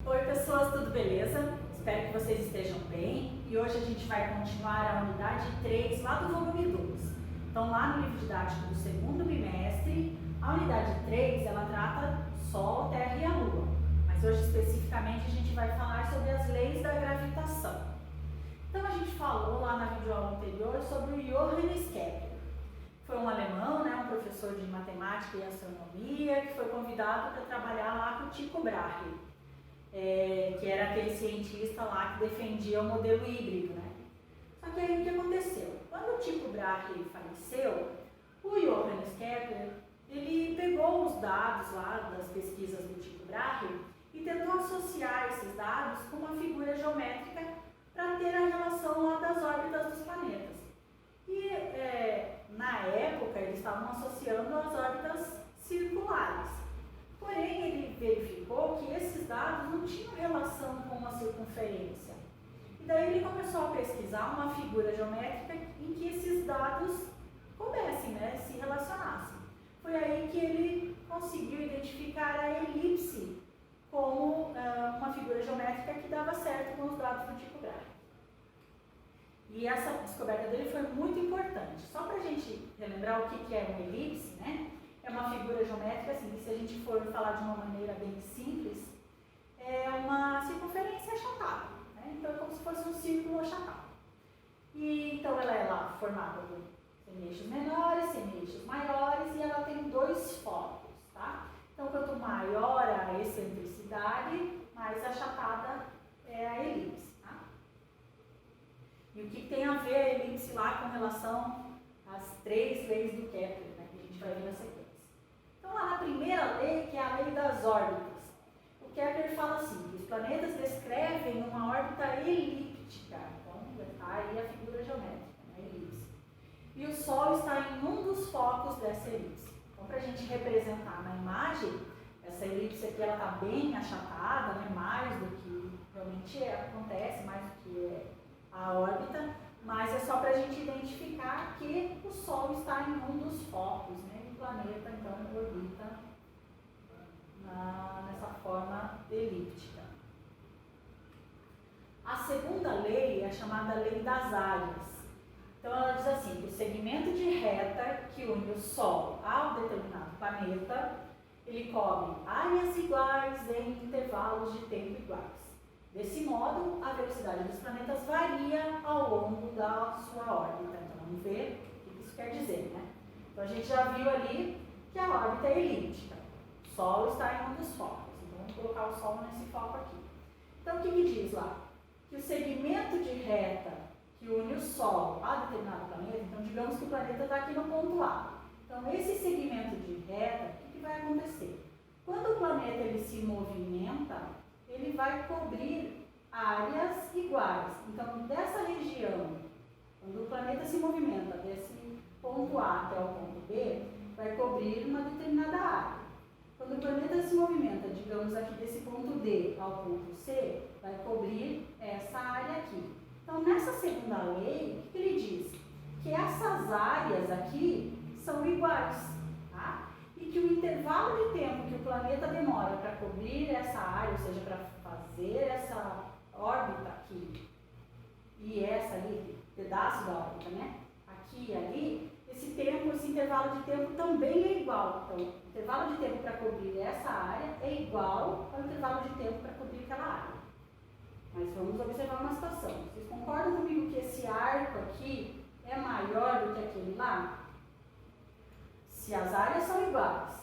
Oi pessoas, tudo beleza? Espero que vocês estejam bem e hoje a gente vai continuar a unidade 3 lá do volume 2. Então lá no livro didático do segundo bimestre, a unidade 3 ela trata Sol, Terra e a Lua, mas hoje especificamente a gente vai falar sobre as leis da gravitação. Então a gente falou lá na videoaula anterior sobre o Johannes Kepler. Foi um alemão, um professor de matemática e astronomia, que foi convidado para trabalhar lá com o Tycho Brahe, que era aquele cientista lá que defendia o modelo híbrido, né? Só que aí o que aconteceu? Quando o Tycho Brahe faleceu, o Johannes Kepler, ele pegou os dados lá das pesquisas do Tycho Brahe e tentou associar esses dados com uma figura geométrica para ter a relação lá das órbitas dos planetas. E na época eles estavam associando as órbitas circulares. Porém, ele verificou que esses dados não tinham relação com a circunferência. E daí ele começou a pesquisar uma figura geométrica em que esses dados coubessem, se relacionassem. Foi aí que ele conseguiu identificar a elipse como uma figura geométrica que dava certo com os dados do Tycho Brahe. E essa descoberta dele foi muito importante. Só para a gente relembrar o que é uma elipse, é uma figura geométrica, assim, que se a gente for falar de uma maneira bem simples, é uma circunferência achatada. Então é como se fosse um círculo achatado. E então ela é lá formada por semieixos menores, semieixos maiores, e ela tem dois focos, tá? Então quanto maior a excentricidade, mais achatada é a elipse. E o que tem a ver a elipse lá com relação às 3 leis do Kepler, que a gente vai ver na sequência. Então, lá na primeira lei, que é a lei das órbitas, o Kepler fala assim, que os planetas descrevem uma órbita elíptica. Então, está aí a figura geométrica, a elipse. E o Sol está em um dos focos dessa elipse. Então, para a gente representar na imagem, essa elipse aqui ela está bem achatada, mais do que realmente acontece, mais do que a órbita, mas é só para a gente identificar que o Sol está em um dos focos, e o planeta então orbita nessa forma elíptica. A segunda lei é a chamada lei das áreas. Então ela diz assim, que o segmento de reta que une o Sol ao determinado planeta, ele cobre áreas iguais em intervalos de tempo iguais. Desse modo, a velocidade dos planetas varia ao longo da sua órbita. Então, vamos ver o que isso quer dizer, Então, a gente já viu ali que a órbita é elíptica. O Sol está em um dos focos. Então, vamos colocar o Sol nesse foco aqui. Então, o que diz lá? Que o segmento de reta que une o Sol a determinado planeta, então, digamos que o planeta está aqui no ponto A. Então, esse segmento de reta, o que vai acontecer? Quando o planeta ele se movimenta, ele vai cobrir áreas iguais. Então, dessa região, quando o planeta se movimenta desse ponto A até o ponto B, vai cobrir uma determinada área. Quando o planeta se movimenta, digamos aqui desse ponto D ao ponto C, vai cobrir essa área aqui. Então, nessa segunda lei, o que ele diz? Que essas áreas aqui são iguais, tá? E que o intervalo de tempo que o planeta demora para cobrir essa área, ou seja, para fazer essa órbita aqui e essa ali, pedaço da órbita, aqui e ali, esse intervalo de tempo também é igual. Então, o intervalo de tempo para cobrir essa área é igual ao intervalo de tempo para cobrir aquela área. Mas vamos observar uma situação. Vocês concordam comigo que esse arco aqui é maior do que aquele lá? Se as áreas são iguais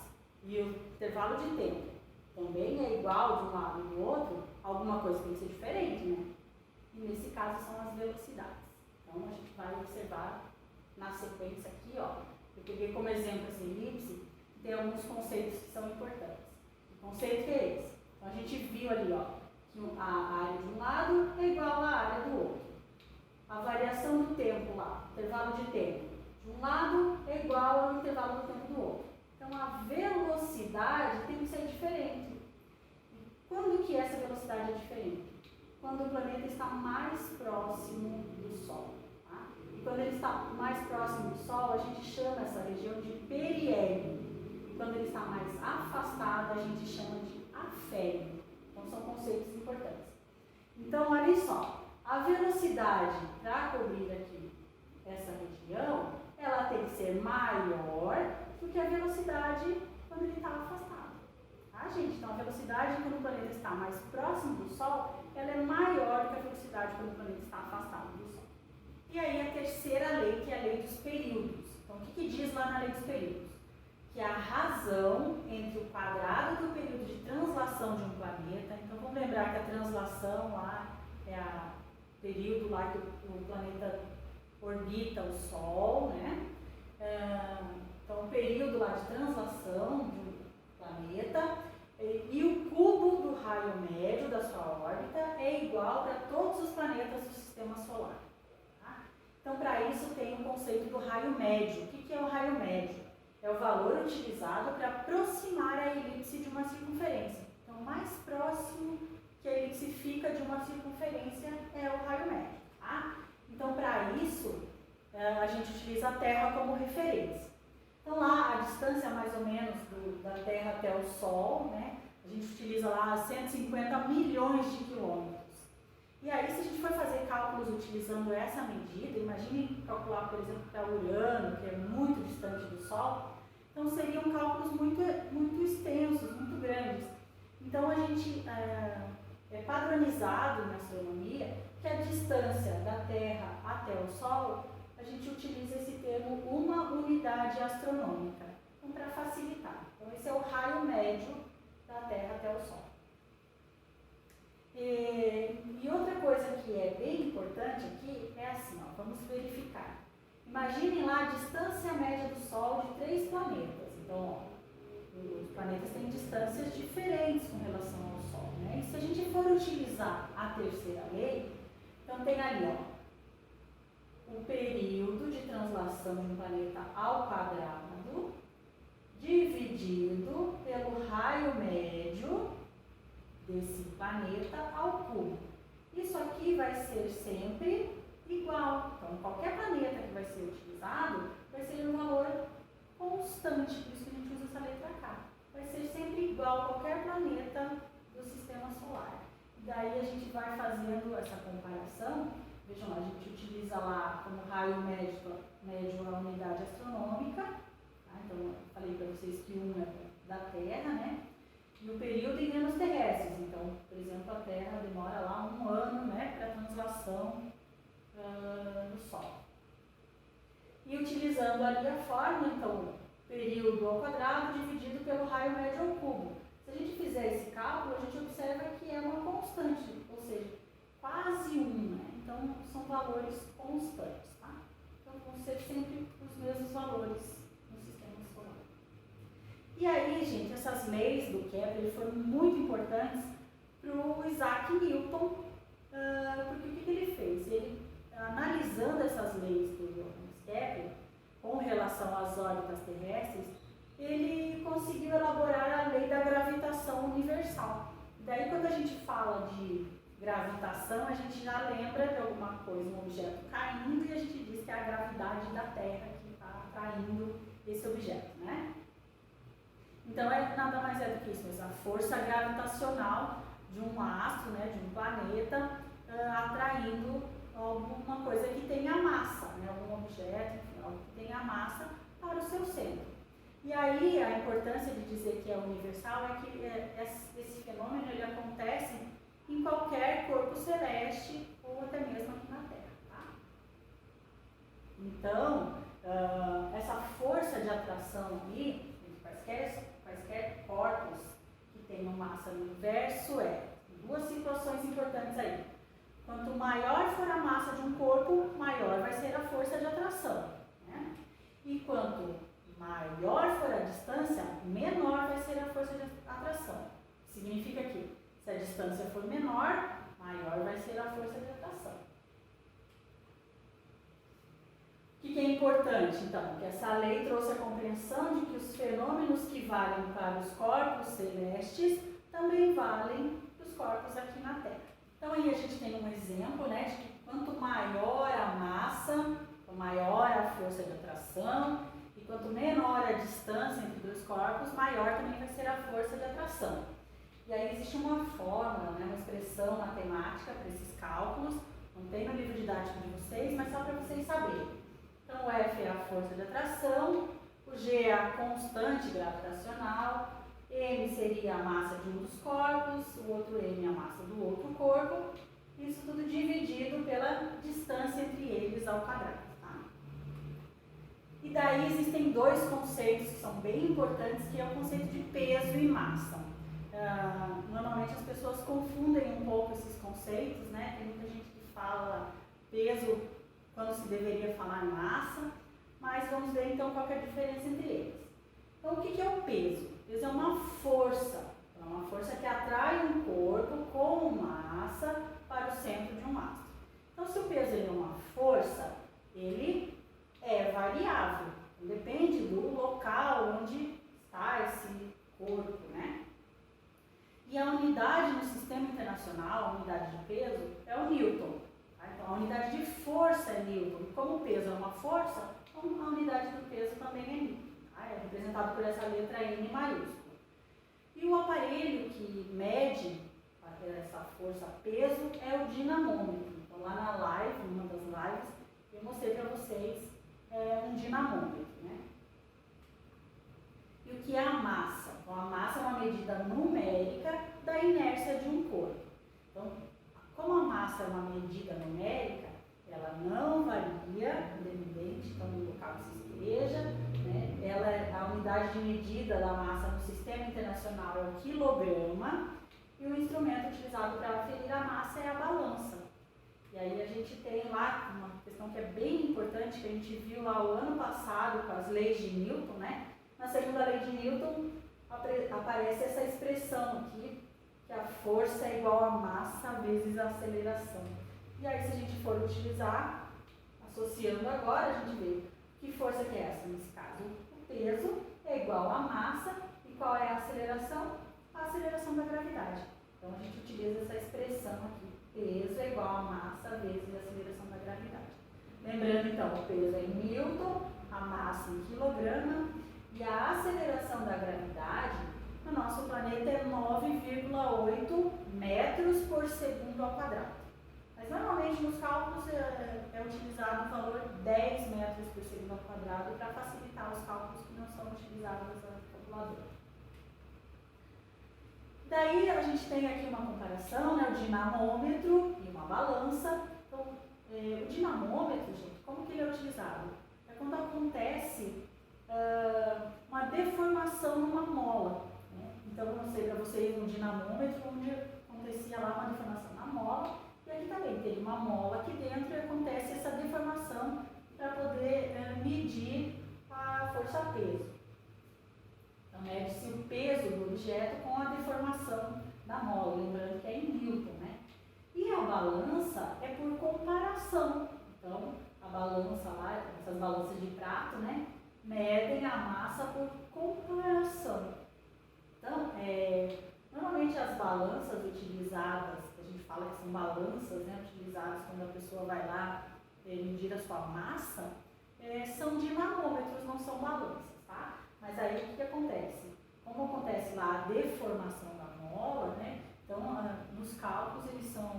e o intervalo de tempo também é igual de um lado e do outro, alguma coisa tem que ser diferente, E nesse caso são as velocidades. Então a gente vai observar na sequência aqui, eu peguei como exemplo essa elipse, que tem alguns conceitos que são importantes. O conceito que é esse? Então a gente viu ali, que a área de um lado é igual à área do outro. A variação do tempo lá, intervalo de tempo, de um lado é igual ao intervalo do tempo do outro. Então, a velocidade tem que ser diferente. E quando que essa velocidade é diferente? Quando o planeta está mais próximo do Sol. E quando ele está mais próximo do Sol, a gente chama essa região de periélio. quando ele está mais afastado, a gente chama de afélio. Então, são conceitos importantes. Então, olha só, a velocidade para cobrir aqui essa região, ela tem que ser maior do que a velocidade quando ele está afastado. Tá, gente? Então, a velocidade quando o planeta está mais próximo do Sol, ela é maior do que a velocidade quando o planeta está afastado do Sol. E aí, a terceira lei, que é a lei dos períodos. Então, o que diz lá na lei dos períodos? Que a razão entre o quadrado do período de translação de um planeta, então vamos lembrar que a translação lá é o período lá que o planeta orbita o Sol, né? Então, o período lá de translação de um planeta e o cubo do raio médio da sua órbita é igual para todos os planetas do Sistema Solar. Tá? Então, para isso tem o conceito do raio médio. O que é o raio médio? É o valor utilizado para aproximar a elipse de uma circunferência. Então, mais próximo que a elipse fica de uma circunferência é o raio médio. Tá? Então, para isso, a gente utiliza a Terra como referência. Então, lá, a distância mais ou menos da Terra até o Sol, né? A gente utiliza lá 150 milhões de quilômetros. E aí, se a gente for fazer cálculos utilizando essa medida, imagine calcular, por exemplo, para Urano, que é muito distante do Sol, então seriam cálculos muito extensos, muito grandes. Então, a gente é padronizado na astronomia que a distância da Terra até o Sol, a gente utiliza esse termo uma unidade astronômica, então, para facilitar. Então, esse é o raio médio da Terra até o Sol. E outra coisa que é bem importante aqui é assim, ó, vamos verificar. Imaginem lá a distância média do Sol de 3 planetas. Então, ó, os planetas têm distâncias diferentes com relação ao Sol, né? E se a gente for utilizar a terceira lei, então tem ali, ó, o período de translação de um planeta ao quadrado dividido pelo raio médio desse planeta ao cubo. Isso aqui vai ser sempre igual. Então, qualquer planeta que vai ser utilizado vai ser um valor constante, por isso que a gente usa essa letra K. Vai ser sempre igual a qualquer planeta do Sistema Solar. E daí a gente vai fazendo essa comparação. Vejam lá, a gente utiliza lá como raio médio a unidade astronômica. Tá? Então, eu falei para vocês que um é da Terra, né? E o período em anos terrestres. Então, por exemplo, a Terra demora lá 1 ano, né, para a translação do Sol. E utilizando ali a fórmula, então, período ao quadrado dividido pelo raio médio ao cubo. Se a gente fizer esse cálculo, a gente observa que é uma constante, ou seja, quase 1, né? Então, são valores constantes, tá? Então, vão ser sempre os mesmos valores no Sistema Solar. E aí, gente, essas leis do Kepler foram muito importantes para o Isaac Newton, porque o que ele fez? Ele, analisando essas leis do Johannes Kepler, com relação às órbitas terrestres, ele conseguiu elaborar a lei da gravitação universal. Daí, quando a gente fala de gravitação, a gente já lembra de alguma coisa, um objeto caindo, e a gente diz que é a gravidade da Terra que está atraindo esse objeto, né? Então, nada mais é do que isso, mas a força gravitacional de um astro, né, de um planeta, atraindo alguma coisa que tenha massa, né, algum objeto, enfim, algo que tenha massa para o seu centro. E aí, a importância de dizer que é universal é que esse fenômeno ele acontece em qualquer corpo celeste ou até mesmo aqui na Terra. Tá? Então, essa força de atração aí, quaisquer corpos que tenham massa no universo, duas situações importantes aí. Quanto maior for a massa de um corpo, maior vai ser a força de atração. Né? E quanto maior for a distância, menor vai ser a força de atração. Significa que, se a distância for menor, maior vai ser a força de atração. O que é importante, então? Que essa lei trouxe a compreensão de que os fenômenos que valem para os corpos celestes também valem para os corpos aqui na Terra. Então, aí a gente tem um exemplo, né, de que quanto maior a massa, maior a força de atração, e quanto menor a distância entre dois corpos, maior também vai ser a força de atração. E aí existe uma fórmula, né, uma expressão matemática para esses cálculos, não tem no livro didático de vocês, mas só para vocês saberem. Então o F é a força de atração, o G é a constante gravitacional, M seria a massa de um dos corpos, o outro M é a massa do outro corpo, isso tudo dividido pela distância entre eles ao quadrado. Tá? E daí existem dois conceitos que são bem importantes, que é o conceito de peso e massa. Normalmente as pessoas confundem um pouco esses conceitos, né? Tem muita gente que fala peso quando se deveria falar massa, mas vamos ver então qual que é a diferença entre eles. Então o que é o peso? O peso é uma força, é uma força que atrai um corpo com massa para o centro de um mastro. Então se o peso é uma força, ele é variável, depende do local onde está esse corpo, né? E a unidade no sistema internacional, a unidade de peso, é o Newton. Tá? Então, a unidade de força é Newton. E como o peso é uma força, então a unidade do peso também é Newton. Tá? É representado por essa letra N maiúscula. E o aparelho que mede essa força peso é o dinamômetro. Então, lá na live, numa das lives, eu mostrei para vocês um dinamômetro. Né? E o que é a massa? Então, a massa é uma medida numérica da inércia de um corpo. Então, como a massa é uma medida numérica, ela não varia, independente do local que se esteja, né? A unidade de medida da massa no sistema internacional é o quilograma, e o instrumento utilizado para aferir a massa é a balança. E aí a gente tem lá uma questão que é bem importante, que a gente viu lá o ano passado com as leis de Newton, né? Na segunda lei de Newton aparece essa expressão aqui, que a força é igual a massa vezes a aceleração. E aí se a gente for utilizar, associando agora, a gente vê que força que é essa nesse caso. O peso é igual a massa, e qual é a aceleração? A aceleração da gravidade. Então a gente utiliza essa expressão aqui, peso é igual a massa vezes a aceleração da gravidade. Lembrando então, o peso é em Newton, a massa em quilograma, e a aceleração da gravidade no nosso planeta é 9,8 metros por segundo ao quadrado. Mas normalmente nos cálculos é utilizado o valor 10 metros por segundo ao quadrado para facilitar os cálculos que não são utilizados na calculadora. Daí a gente tem aqui uma comparação, né, o dinamômetro e uma balança. Então, o dinamômetro, gente, como que ele é utilizado? É quando acontece uma deformação numa mola. Né? Então, eu mostrei para vocês um dinamômetro onde acontecia lá uma deformação na mola, e aqui também tem uma mola aqui dentro e acontece essa deformação para poder medir a força-peso. Então, mede-se o peso do objeto com a deformação da mola, lembrando que é em Newton, né? E a balança é por comparação. Então, a balança lá, essas balanças de prato, né? Medem a massa por comparação. Então, normalmente as balanças utilizadas, que a gente fala que são balanças, né, utilizadas quando a pessoa vai lá medir a sua massa, são dinamômetros, não são balanças, tá? Mas aí o que acontece? Como acontece lá a deformação da mola, né? Então, nos cálculos eles são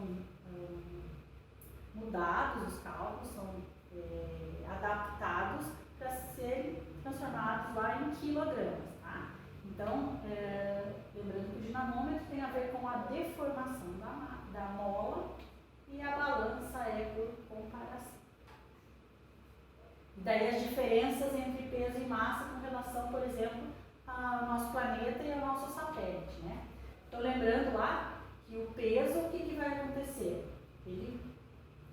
mudados, os cálculos são adaptados para serem transformados lá em quilogramas, tá? Então, lembrando que o dinamômetro tem a ver com a deformação da mola e a balança é por comparação. Daí as diferenças entre peso e massa com relação, por exemplo, ao nosso planeta e ao nosso satélite, né? Então, lembrando lá que o peso, o que vai acontecer? Ele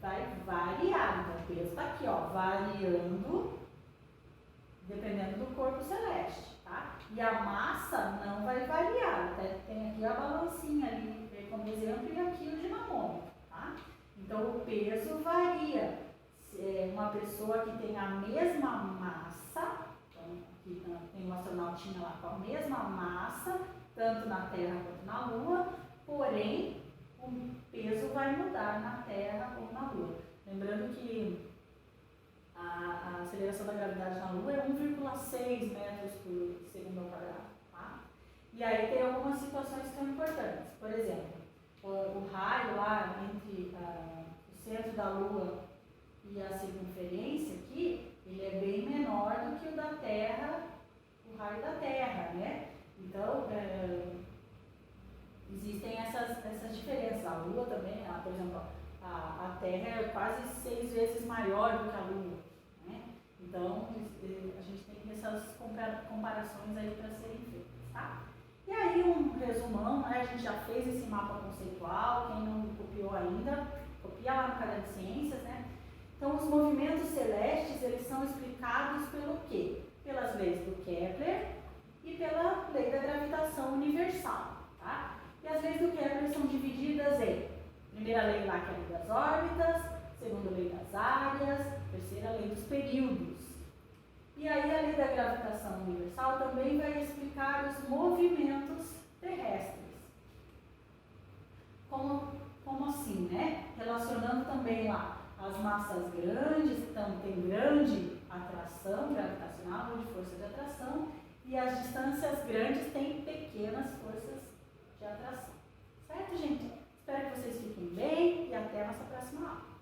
vai variar, então o peso está aqui, ó, variando dependendo do corpo celeste, tá? E a massa não vai variar, tem aqui a balancinha ali como exemplo e aqui o dinamômetro, tá? Então o peso varia. Uma pessoa que tem a mesma massa, então aqui tem um astronautinha lá com a mesma massa, tanto na Terra quanto na Lua, porém o peso vai mudar na Terra ou na Lua. Lembrando que A aceleração da gravidade na Lua é 1,6 metros por segundo ao quadrado. Tá? E aí tem algumas situações que são importantes. Por exemplo, o raio lá entre o centro da Lua e a circunferência aqui, ele é bem menor do que o da Terra, o raio da Terra, né? Então, existem essas diferenças. A Lua também, por exemplo, a Terra é quase 6 vezes maior do que a Lua, né? Então, a gente tem essas comparações aí para serem feitas, tá? E aí, um resumão, né? A gente já fez esse mapa conceitual, quem não copiou ainda, copia lá no Caderno de Ciências, né? Então, os movimentos celestes, eles são explicados pelo quê? Pelas leis do Kepler e pela lei da gravitação universal, tá? E as leis do Kepler são divididas em primeira lei lá, que é a lei das órbitas, segunda lei das áreas, terceira lei dos períodos. E aí a lei da gravitação universal também vai explicar os movimentos terrestres. Como assim, né? Relacionando também lá as massas grandes, então tem grande atração gravitacional ou de força de atração, e as distâncias grandes têm pequenas forças de atração. Certo, gente? Espero que vocês fiquem bem e até a nossa próxima aula.